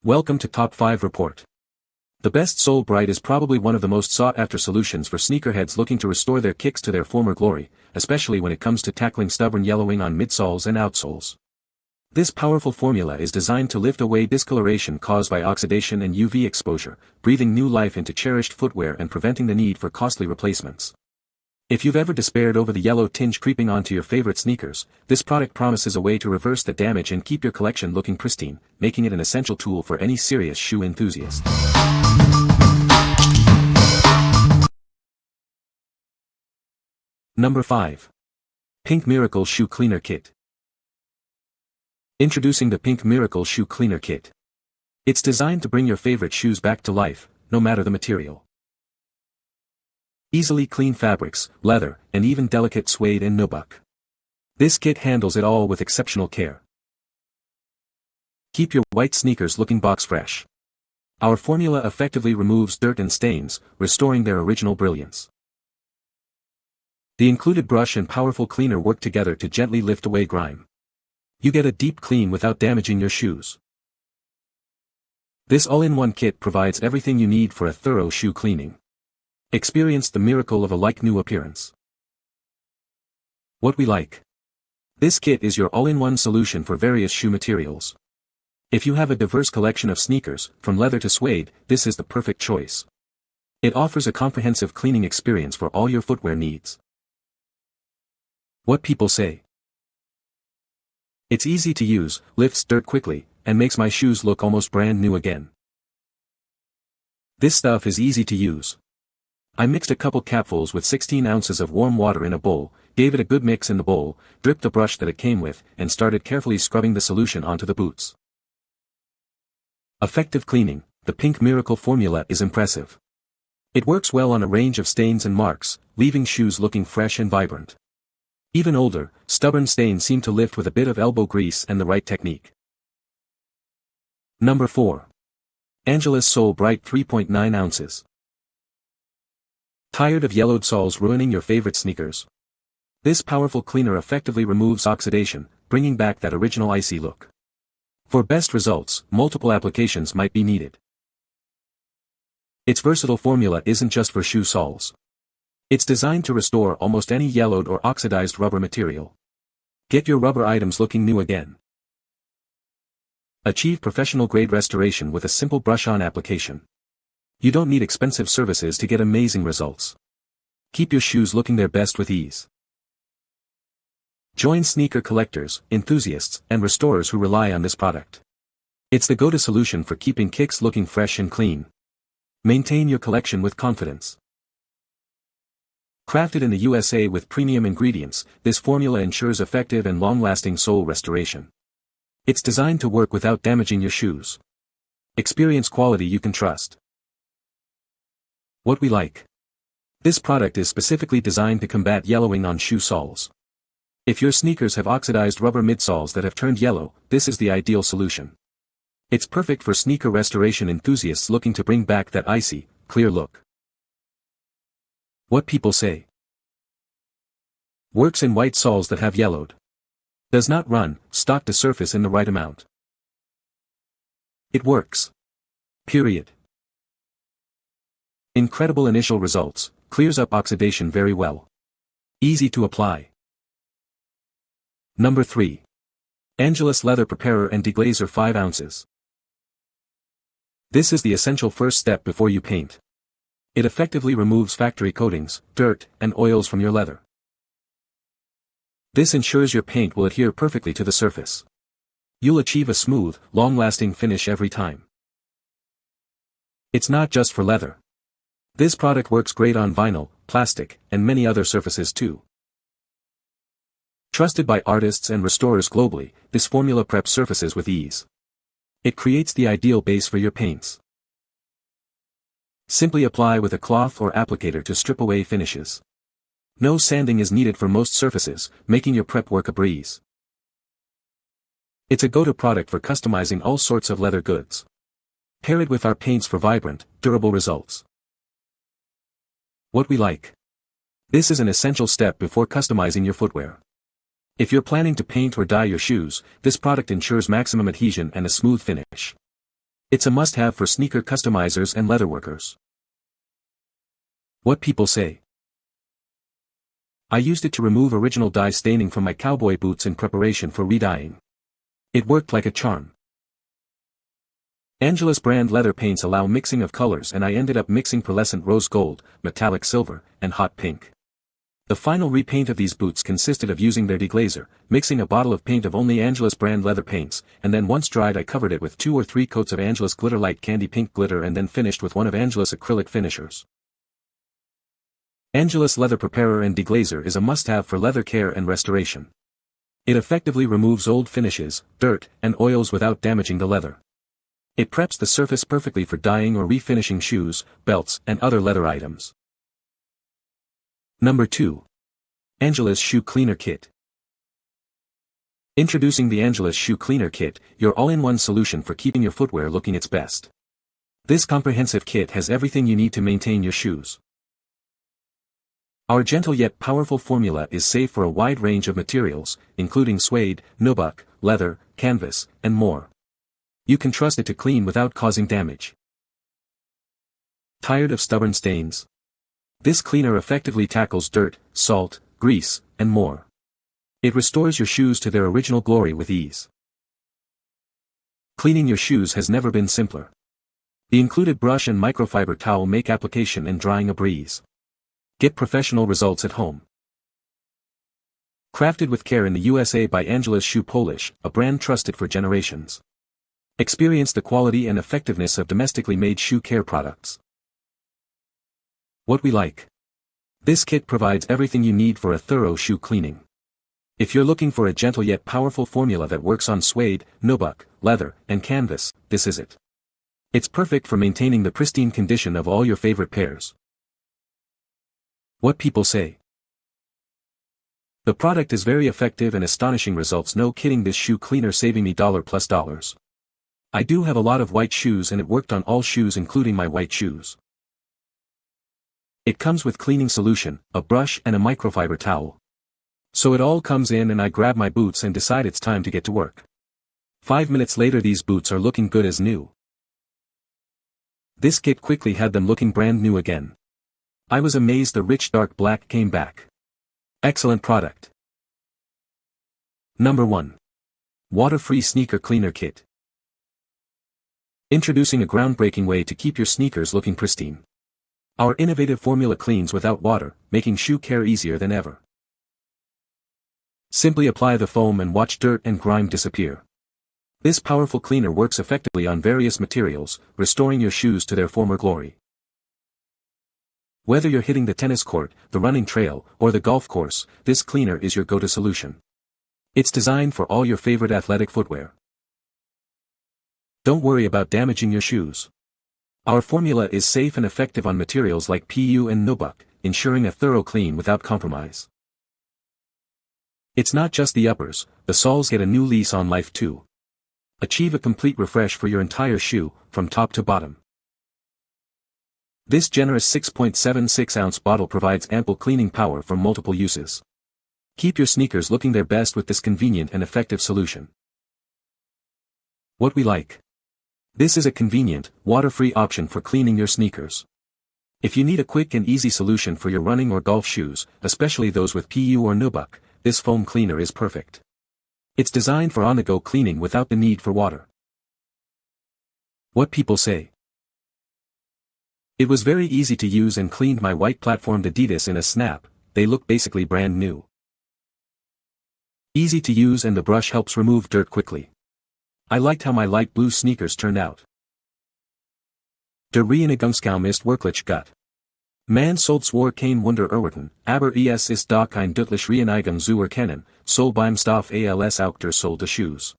Welcome to Top 5 Report. The Best Sole Bright is probably one of the most sought-after solutions for sneakerheads looking to restore their kicks to their former glory, especially when it comes to tackling stubborn yellowing on midsoles and outsoles. This powerful formula is designed to lift away discoloration caused by oxidation and UV exposure, breathing new life into cherished footwear and preventing the need for costly replacements. If you've ever despaired over the yellow tinge creeping onto your favorite sneakers, this product promises a way to reverse the damage and keep your collection looking pristine, making it an essential tool for any serious shoe enthusiast. Number 5. Pink Miracle Shoe Cleaner Kit. Introducing the Pink Miracle Shoe Cleaner Kit. It's designed to bring your favorite shoes back to life, no matter the material. Easily clean fabrics, leather, and even delicate suede and nubuck. This kit handles it all with exceptional care. Keep your white sneakers looking box fresh. Our formula effectively removes dirt and stains, restoring their original brilliance. The included brush and powerful cleaner work together to gently lift away grime. You get a deep clean without damaging your shoes. This all-in-one kit provides everything you need for a thorough shoe cleaning. Experience the miracle of a like-new appearance. What we like. This kit is your all-in-one solution for various shoe materials. If you have a diverse collection of sneakers, from leather to suede, this is the perfect choice. It offers a comprehensive cleaning experience for all your footwear needs. What people say. It's easy to use, lifts dirt quickly, and makes my shoes look almost brand new again. This stuff is easy to use. I mixed a couple capfuls with 16 ounces of warm water in a bowl, gave it a good mix in the bowl, dripped the brush that it came with, and started carefully scrubbing the solution onto the boots. Effective cleaning. The Pink Miracle formula is impressive. It works well on a range of stains and marks, leaving shoes looking fresh and vibrant. Even older, stubborn stains seem to lift with a bit of elbow grease and the right technique. Number 4. Angelus Sole Bright 3.9 ounces. Tired of yellowed soles ruining your favorite sneakers? This powerful cleaner effectively removes oxidation, bringing back that original icy look. For best results, multiple applications might be needed. Its versatile formula isn't just for shoe soles. It's designed to restore almost any yellowed or oxidized rubber material. Get your rubber items looking new again. Achieve professional-grade restoration with a simple brush-on application. You don't need expensive services to get amazing results. Keep your shoes looking their best with ease. Join sneaker collectors, enthusiasts, and restorers who rely on this product. It's the go-to solution for keeping kicks looking fresh and clean. Maintain your collection with confidence. Crafted in the USA with premium ingredients, this formula ensures effective and long-lasting sole restoration. It's designed to work without damaging your shoes. Experience quality you can trust. What we like. This product is specifically designed to combat yellowing on shoe soles. If your sneakers have oxidized rubber midsoles that have turned yellow, this is the ideal solution. It's perfect for sneaker restoration enthusiasts looking to bring back that icy, clear look. What people say. Works in white soles that have yellowed. Does not run, stock to surface in the right amount. It works. Period. Incredible initial results, clears up oxidation very well. Easy to apply. Number 3. Angelus Leather Preparer and Deglazer 5 ounces. This is the essential first step before you paint. It effectively removes factory coatings, dirt, and oils from your leather. This ensures your paint will adhere perfectly to the surface. You'll achieve a smooth, long-lasting finish every time. It's not just for leather. This product works great on vinyl, plastic, and many other surfaces too. Trusted by artists and restorers globally, this formula preps surfaces with ease. It creates the ideal base for your paints. Simply apply with a cloth or applicator to strip away finishes. No sanding is needed for most surfaces, making your prep work a breeze. It's a go-to product for customizing all sorts of leather goods. Pair it with our paints for vibrant, durable results. What we like. This is an essential step before customizing your footwear. If you're planning to paint or dye your shoes, this product ensures maximum adhesion and a smooth finish. It's a must-have for sneaker customizers and leatherworkers. What people say. I used it to remove original dye staining from my cowboy boots in preparation for re-dyeing. It worked like a charm. Angelus brand leather paints allow mixing of colors, and I ended up mixing pearlescent rose gold, metallic silver, and hot pink. The final repaint of these boots consisted of using their Deglazer, mixing a bottle of paint of only Angelus brand leather paints, and then once dried I covered it with 2 or 3 coats of Angelus glitter light candy pink glitter and then finished with one of Angelus acrylic finishers. Angelus leather preparer and Deglazer is a must-have for leather care and restoration. It effectively removes old finishes, dirt, and oils without damaging the leather. It preps the surface perfectly for dyeing or refinishing shoes, belts, and other leather items. Number 2. Angelus Shoe Cleaner Kit. Introducing the Angelus Shoe Cleaner Kit, your all-in-one solution for keeping your footwear looking its best. This comprehensive kit has everything you need to maintain your shoes. Our gentle yet powerful formula is safe for a wide range of materials, including suede, nubuck, leather, canvas, and more. You can trust it to clean without causing damage. Tired of stubborn stains? This cleaner effectively tackles dirt, salt, grease, and more. It restores your shoes to their original glory with ease. Cleaning your shoes has never been simpler. The included brush and microfiber towel make application and drying a breeze. Get professional results at home. Crafted with care in the USA by Angelus Shoe Polish, a brand trusted for generations. Experience the quality and effectiveness of domestically made shoe care products. What we like. This kit provides everything you need for a thorough shoe cleaning. If you're looking for a gentle yet powerful formula that works on suede, nubuck, leather, and canvas, this is it. It's perfect for maintaining the pristine condition of all your favorite pairs. What people say. The product is very effective and astonishing results. No kidding, this shoe cleaner saving me $+. I do have a lot of white shoes and it worked on all shoes including my white shoes. It comes with cleaning solution, a brush and a microfiber towel. So it all comes in and I grab my boots and decide it's time to get to work. 5 minutes later these boots are looking good as new. This kit quickly had them looking brand new again. I was amazed the rich dark black came back. Excellent product. Number 1. Water-free sneaker cleaner kit. Introducing a groundbreaking way to keep your sneakers looking pristine. Our innovative formula cleans without water, making shoe care easier than ever. Simply apply the foam and watch dirt and grime disappear. This powerful cleaner works effectively on various materials, restoring your shoes to their former glory. Whether you're hitting the tennis court, the running trail, or the golf course, this cleaner is your go-to solution. It's designed for all your favorite athletic footwear. Don't worry about damaging your shoes. Our formula is safe and effective on materials like PU and nubuck, ensuring a thorough clean without compromise. It's not just the uppers, the soles get a new lease on life too. Achieve a complete refresh for your entire shoe, from top to bottom. This generous 6.76-ounce bottle provides ample cleaning power for multiple uses. Keep your sneakers looking their best with this convenient and effective solution. What we like. This is a convenient, water-free option for cleaning your sneakers. If you need a quick and easy solution for your running or golf shoes, especially those with PU or nubuck, this foam cleaner is perfect. It's designed for on-the-go cleaning without the need for water. What people say. It was very easy to use and cleaned my white platformed Adidas in a snap. They look basically brand new. Easy to use and the brush helps remove dirt quickly. I liked how my light blue sneakers turned out. Der Reinigungsgau ist wirklich gut. Man soll zwar kein Wunder erwarten, aber es ist doch ein deutlich Reinigung zu erkennen, soll beim Stoff als auch der Sohle des Schuhs.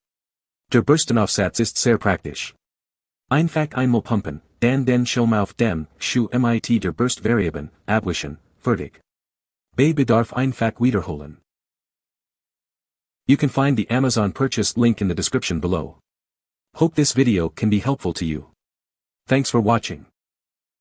Der Bürstenaufsatz ist sehr praktisch. Einfach einmal pumpen, dann den Schirm auf dem Schuh mit der Bürste abwischen, fertig. Bei Bedarf einfach wiederholen. You can find the Amazon purchase link in the description below. Hope this video can be helpful to you. Thanks for watching.